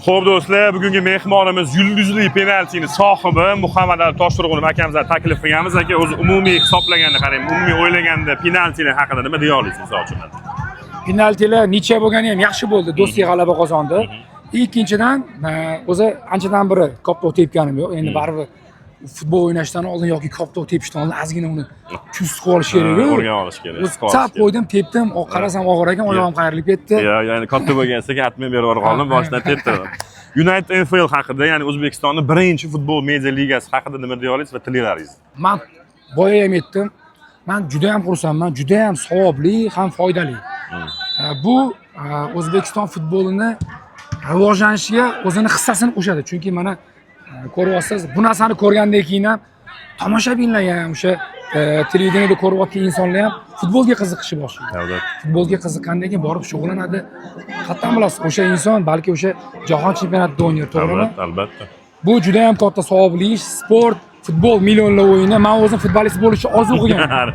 Xo'p do'stlar, bugungi mehmonimiz yulduzli penaltini sohibi Muhammad Ali Toshturg'unov akamizdan taklif qilganmiz. Aka, o'zi umumiy hisoblaganda qarang, umumiy o'ylaganda penaltilar haqida nima deya olasiz misol uchun? Penaltilar necha bo'lgani ham yaxshi bo'ldi. Do'stlik g'alaba qozondi. Ikkinchidan, o'zi anchadan beri koptok tepganim yo'q. Endi baribir futbol o'ynashdan oldin yoki koptok tepishdan oldin ozgina uni chust qilib olish kerak-ku. O'rganib olish kerak. Chap qo'ydim, tepdim, qarasam og'ir ekan, oyog'im qayrilib ketdi. Ya'ni katta bo'lgansa hatmen berib yuborib qoldim, boshidan tepdim. United NFL haqida, ya'ni O'zbekistonning birinchi futbol media ligasi haqida nima deya olasiz va tilaklaringiz? Men boya ham aytdim. Men juda ham xursandman, juda ham savobli, ham foydali. Bu O'zbekiston futbolini rivojlanishiga o'zini hissasini qo'shadi. Chunki mana ko'ryapsiz, bu narsani ko'rgandan keyin ham tomoshabinlar ham o'sha televideniyada ko'rayotgan insonlar ham futbolga qiziqishi boshlaydi. Albatta. Futbolga qiziqqandan keyin borib shug'ullanadi. Qattan bilasiz, o'sha inson balki o'sha jahon chempionatida o'ynaydi, to'g'rimi? Albatta. Bu juda ham katta savobli ish, sport, futbol millionlar o'yini. Men o'zim futbolist bo'lish orzu qilganman.